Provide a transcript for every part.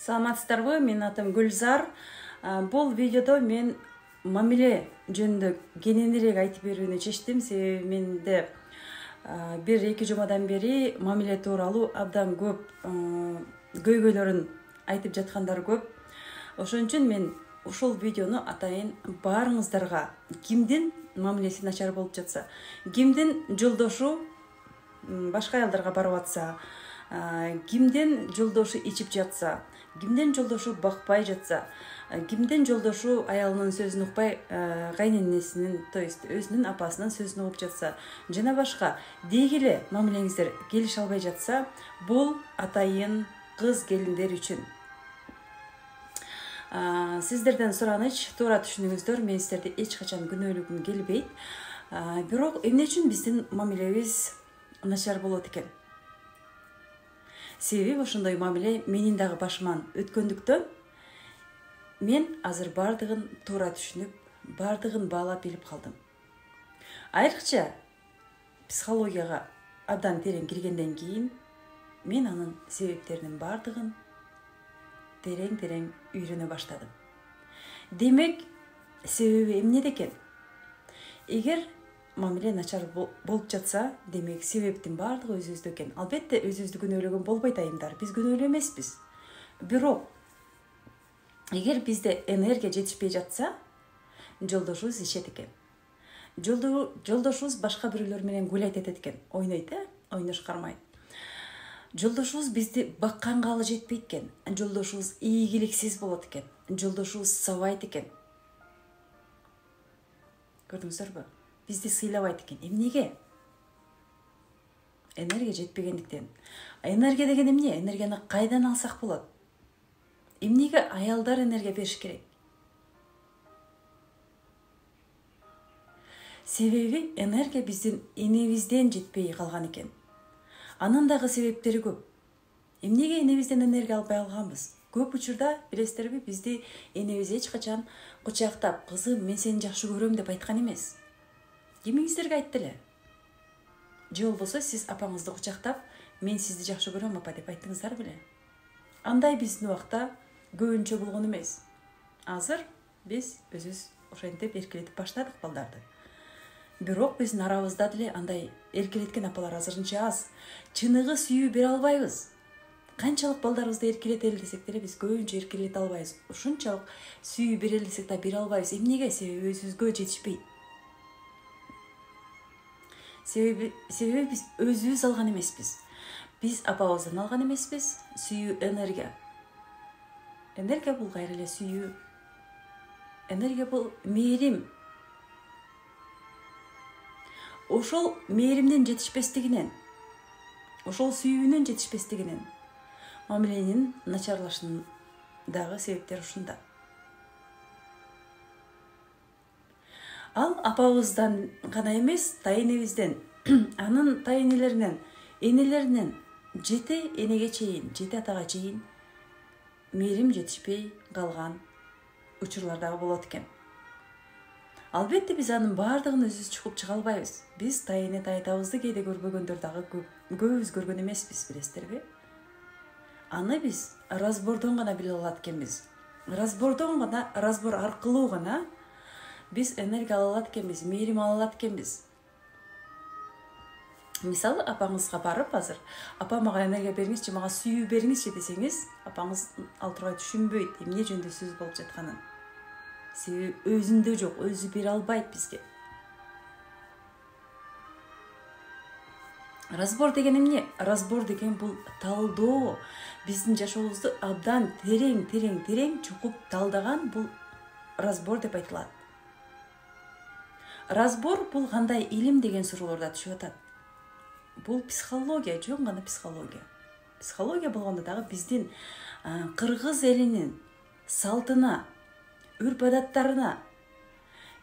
Саламатсыздарбы, мен атым Гүлзар. Бұл видеода мен мамиле жөнүндө кененирээк айтып берүүнү чечтим. Себеби менде бир эки жумадан бери мамиле тууралуу абдан көп көйгөйлөрүн айтып жаткандар көп. Ошон үчүн мен ушул видеону атайын баарыңыздарга, кимдин мамилеси начар болуп жатса, кимдин жолдошу башка аялдарга барып атса, кимдин жолдошу ичип жатса, кимдин жолдошу бакпай жатса, кимдин жолдошу аялынын сөзүн укпай кайненесинин, то есть өзүнүн апасынын сөзүн угуп жатса, жана башка деги эле мамилеңиздер келише албай жатса, бул атайын кыз келиндер үчүн. Сиздерден сураныч, туура түшүнүңүздөр, мен сиздерди эч качан күнөөлөгүм келбейт. Бирок эмне үчүн биздин мамилебиз начар болот экен? Себеби ошондой мамиле менин дагы башыман өткөндүктөн мен азыр бардыгын туура түшүнүп, бардыгын баалап билип калдым. Айрыкча психологияга абдан терең киргенден кийин мен анын себептеринин бардыгын терең үйрөнө баштадым. Демек, себеби эмнеде экен? Эгер мамиле начар болуп жатса, демек себептин бардыгы өзүбүздө экен. Албетте өзүбүздү күнөөлөгөн болбойт айымдар, биз күнөөлүү эмеспиз. Бирок эгер бизде энергия жетишпей жатса, жолдошубуз ичет экен. Жолдошубуз башка бирөөлөр менен гулять этет экен, ойнойт, ойнош кармайт. Жолдошубуз бизди бакканга алы жетпейт экен. Жолдошубуз ийгиликсиз болот экен. Жолдошубуз сабайт экен. Көрдүңүздөрбү? Бизди сыйлабайт экен. Эмнеге? Энергия жетпегендиктен. Энергия деген эмне? Энергияны кайдан алсак болот? Эмнеге аялдар энергия бериш керек? Себеби энергия биздин энебизден жетпей калган экен. Анын дагы себептери көп. Эмнеге энебизден энергия албай алганбыз? Көп учурда билесиздерби, бизди энебиз эч качан кучактап, кызым, мен сени жакшы көрөм деп айткан эмес. Кимиңиздерге айтты эле? Же болбосо сиз апаңызды кучактап, мен сизди жакшы көрөм апа деп айттыңыздар беле? Андай биздин убакта көбүнчө болгон эмес. Азыр биз өзүбүз ошентип эркелетип баштадык балдарды. Бирок биздин арабызда деле андай эркелеткен апалар азырынча аз. Чыныгы сүйүү бере албайбыз. Канчалык балдарыбызды эркелетели десек деле биз көбүнчө эркелете албайбыз. Ушунчалык сүйүү бере десек да бере албайбыз. Эмнеге? Себеби өзүбүзгө жетишпейт. Себеби биз өзүбүз алган эмеспиз. Биз апабыздан алган эмеспиз. Сүйүү энергия. Энергия бул кайра эле сүйүү. Энергия бул мээрим. Ошол мээримдин жетишпестигинен, ошол сүйүүнүн жетишпестигинен мамиленин начарлашынын дагы себептери ушунда. Ал апабыздан гана эмес, тайэнебизден, анын тайэнелеринен, энелеринен, жети энеге чейин, жети атага чейин мээрим жетишпей калган учурлар дагы болот экен. Албетте биз анын бардыгын өзүбүз чукуп чыга албайбыз. Биз тайэне тайтабызды кээде көрбөгөндөр дагы көбүбүз көргөн эмеспиз, билесиздерби? Аны биз разбордон гана биле алат экенбиз. Разбор аркылуу гана биз энергия ала алат экенбиз, мээрим ала алат экенбиз. Мисалы, апаңызга барып азыр, апа мага энергия бериңизчи, мага сүйүү бериңизчи десеңиз, апаңыз ал тургай түшүнбөйт эмне жөнүндө сөз болуп жатканын. Себеби өзүндө жок, өзү бере албайт бизге. Разбор деген эмне? Разбор деген бул талдоо. Биздин жашообузду абдан терең чукуп талдаган бул разбор деп айтылат. Разбор бул кандай илим деген суроолорда түшүп атат. Бул психология, жөн гана психология. Психология болгондо дагы биздин кыргыз элинин салтына, үрп-адаттарына,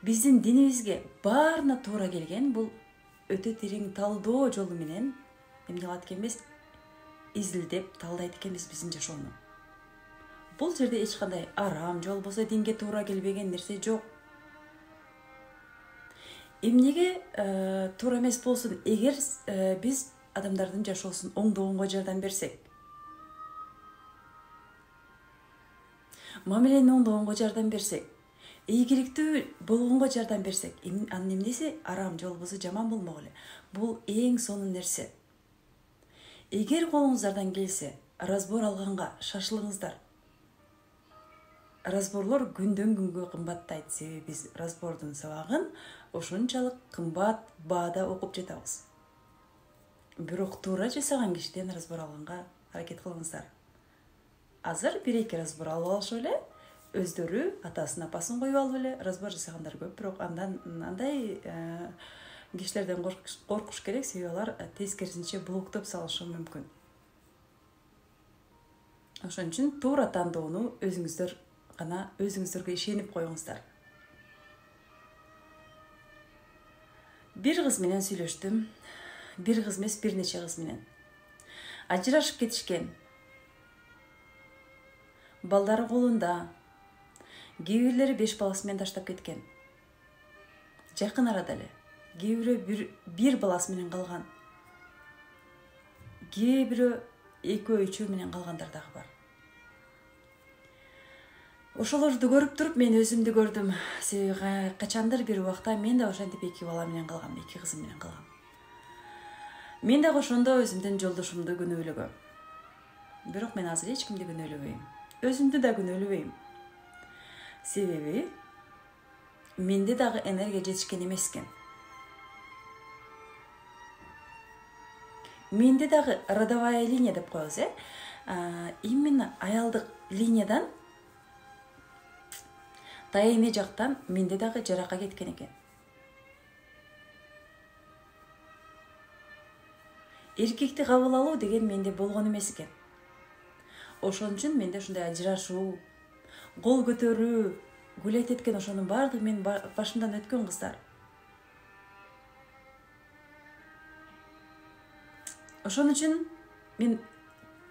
биздин динибизге баарына туура келген бул өтө терең талдоо жолу менен эмне кылат экенбиз? Изилдеп, талдайт экенбиз биздин жашоону. Бул жерде эч кандай арам же болбосо динге туура келбеген нерсе жок. Эмнеге туура эмес болсун? Эгер биз адамдардын жашоосун оңдогонго жардам берсек, мамилени оңдогонго жардам берсек, ийгиликтүү болгонго жардам берсек, анын эмнеси арам жолубузу жаман болмок эле. Бул эң сонун нерсе. Эгер колуңуздардан келсе, разбор алганга шашылыңыздар. Разборлор күндөн күнгө кымбаттайт, себеби биз разбордун сабагын ошончалык кымбат баада окуп жатабыз. Бирок туура жасаган кишиден разбор алганга аракет кылыңыздар. Азыр 1-2 разбор алып алышып эле, өздөрү атасын апасын коюп алып эле разбор жасагандар көп, бирок андай кишилерден коркуш керек, себеби алар тескерисинче блоктоп салышы мүмкүн. Ошон үчүн туура тандоону өзүңүздөргө ишенип коюңуздар. Бир кыз менен сүйлөштүм. Бир кыз эмес, бир нече кыз менен. Ажырашып кетишкен. Балдары колунда. Кээ бирлери 5 баласы менен таштап кеткен. Жакын арада эле. Кээ бирөө бир баласы менен калган. Кээ бирөө 2-3 менен калгандар дагы бар. Ошолорду көрүп туруп мен өзүмдү көрдүм. Себеби качандыр бир убакта мен да ошентип 2 бала менен калгам, 2 кызым менен калгам. Мен дагы ошондо өзүмдүн жолдошумду күнөөлөгөм. Бирок мен азыр эч кимди күнөөлөбөйм. Өзүмдү да күнөөлөбөйм. Себеби менде дагы энергия жетишкен эмес экен. Менде дагы родовая линия деп коебуз, именно аялдык линиядан тайыны жактан менде дагы жаракка кеткен экен. Эркекти кабыл алуу деген менде болгон эмес экен. Ошон үчүн менде ушундай ажырашуу, кол көтөрүү, гулять эткен ошонун баардыгы менин башымдан өткөн кыздар. Ошон үчүн мен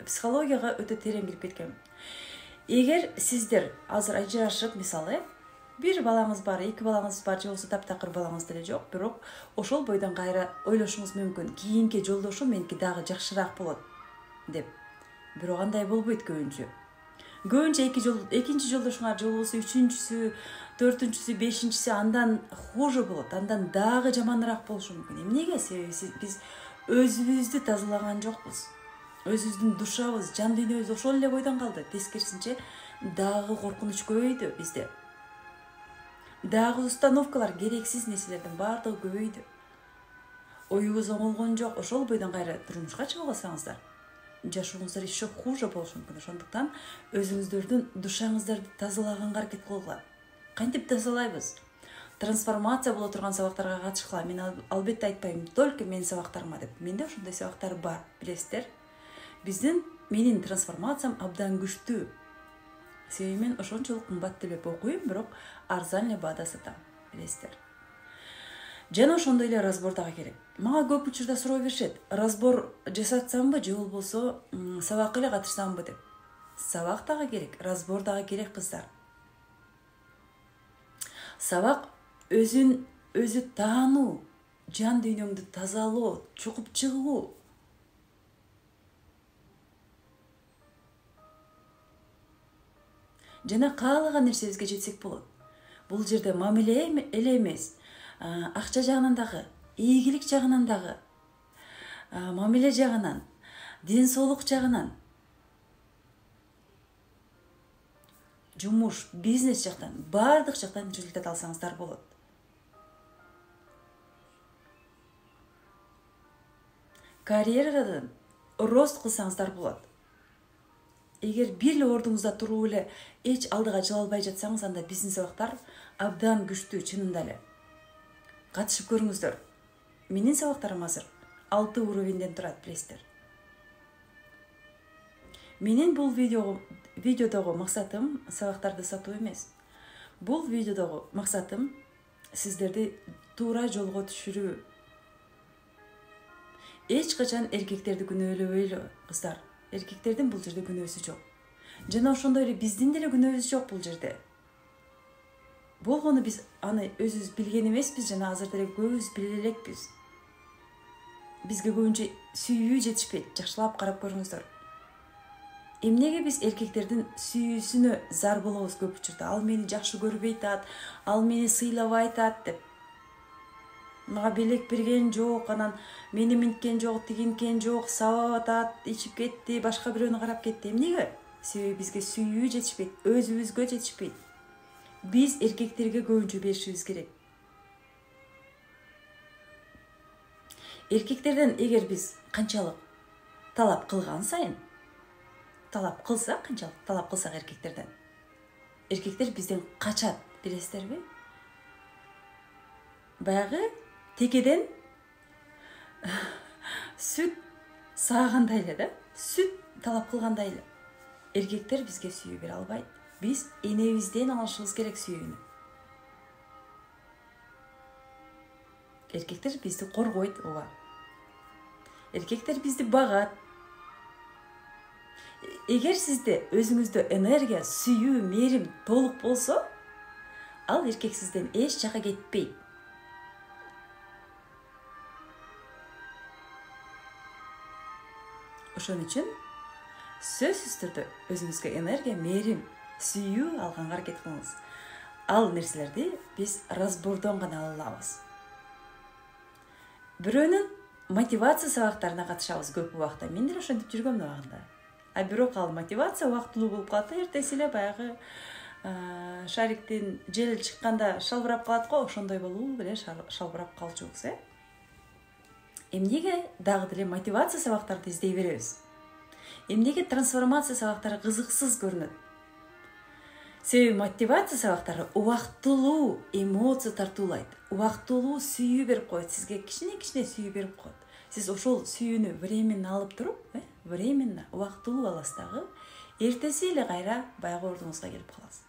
психологияга өтө терең кирип кеткем. Эгер сиздер азыр ажырашып, мисалы, бир балаңыз бар, 2 балаңыз бар, же болбосо таптакыр балаңыз деле жок, бирок ошол бойдон кайра ойлошуңуз мүмкүн. Кийинки жолдошум меники дагы жакшыраак болот деп. Бирок андай болбойт көбүнчө. Көбүнчө экинчи жолдошуңар, же болбосо 3-чүсү, 4-чүсү, 5-чиси андан хуже болот, андан дагы жаманыраак болушу мүмкүн. Эмнеге? Себеби биз өзүбүздү тазалаган жокпуз. Өзүбүздүн душабыз, жан дүйнөбүз ошол эле бойдон калды. Тескерисинче дагы коркунуч көбөйдү бизде. Дагы установкалар, керексиз нерселердин баардыгы көбөйдү. Оюбуз оңолгон жок. Ошол бойдон кайра турмушка чыгып алсаңыздар, жашооңуздар еще хуже болушу мүмкүн. Ошондуктан өзүңүздөрдүн душаңыздарды тазалаганга аракет кылгыла. Кантип тазалайбыз? Трансформация боло турган сабактарга катышкыла. Мен албетте айтпайм, только менин сабактарыма деп. Менде ошондой сабактар бар, билесиздер. Менин трансформациям абдан күчтүү. Себеби мен ошончолук кымбат төлөп окуйм, бирок арзан эле баада сатам, билесиздер. Жана ошондой эле разбор дагы керек. Мага көп учурда суроо беришет, разбор жасатсамбы же болбосо сабакка эле катышсамбы деп. Сабак дагы керек, разбор дагы керек, кыздар. Сабак өзү таануу, жан дүйнөңдү тазалоо, чукуп чыгуу. Жана каалаган нерсебизге жетсек болот. Бул жерде мамиле эле эмес, акча жагынан дагы, ийгилик жагынан дагы, мамиле жагынан, ден соолук жагынан, жумуш, бизнес жактан, баардык жактан результат алсаңыздар болот. Карьерадан рост кылсаңыздар болот. Эгер бир эле ордуңузда туруп эле эч алдыга жыла албай жатсаңыз, анда биздин сабактар абдан күчтүү, чынында эле. Катышып көрүңүздөр. Менин сабактарым азыр 6 уровенден турат, билесиздер. Менин бул видеодогу максатым сабактарды сатуу эмес. Бул видеодогу максатым сиздерди туура жолго түшүрүү. Эч качан эркектерди күнөөлөбөйлү, кыздар. Эркектердин бул жерде күнөөсү жок. Жана ошондой эле биздин деле күнөөбүз жок бул жерде. Болгону биз аны өзүбүз билген эмеспиз, жана азыр деле көбүбүз биле элекпиз. Бизге көбүнчө сүйүү жетишпейт, жакшылап карап көрүңүздөр. Эмнеге биз эркектердин сүйүүсүнө зар болобуз көп учурда? Ал мени жакшы көрбөй атат, ал мени сыйлабай атат деп. Мага белек берген жок, анан мени минткен жок, тигинткен жок, сабап атат, ичип кетти, башка бирөөнү карап кетти. Эмнеге? Себеби бизге сүйүү жетишпейт, өзүбүзгө жетишпейт. Биз эркектерге көбүнчө беришибиз керек. Эркектерден эгер биз канчалык талап кылган сайын, талап кылсак эркектерден, эркектер бизден качат, билесиздерби? Баягы текеден сүт саагандай эле да, сүт талап кылгандай эле. Эркектер бизге сүйүү бере албайт. Биз энебизден алышыбыз керек сүйүүнү. Эркектер бизди коргойт, ооба. Эркектер бизди багат. Эгер сизде өзүңүздө энергия, сүйүү, мээрим толук болсо, ал эркек сизден эч жака кетпейт. Ошон үчүн сөзсүз түрдө өзүңүзгө энергия, мээрим, сүйүү алганга аракет кылыңыз. Ал нерселерди биз разбордон гана ала алабыз. Бирөөнүн мотивация сабактарына катышабыз көп убакта. Мен деле ошентип жүргөм убагында. А бирок ал мотивация убактылуу болуп калат, эртеси эле баягы шариктин жел чыкканда шалбырап калат го, ошондой болуп эле шалбырап калчубуз, Эмнеге дагы деле мотивация сабактарды издей беребиз? Эмнеге трансформация сабактары кызыксыз көрүнөт? Себеби мотивация сабактары убактылуу эмоция тартуулайт, убактылуу сүйүү берип коет, сизге кичине сүйүү берип коет. Сиз ошол сүйүүнү временно алып туруп, временно убактылуу аласыз дагы, эртеси эле кайра баягы ордуңузга келип каласыз.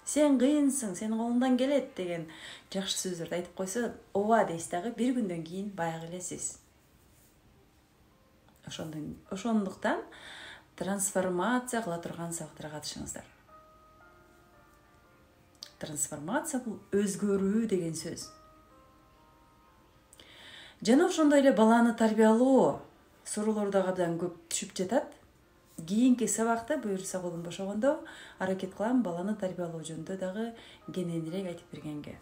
Сен кыйынсың, сенин колуңдан келет деген жакшы сөздөрдү айтып койсо, ооба дейсиз дагы, бир күндөн кийин баягы элесиз. Ошондуктан трансформация кыла турган сабактарга катышыңыздар. Трансформация бул өзгөрүү деген сөз. Жана ошондой эле баланы тарбиялоо суроолор дагы абдан көп түшүп жатат. Кийинки сабакта буюрса колум бошогондо аракет кылам баланы тарбиялоо жөнүндө дагы кененирээк айтып бергенге.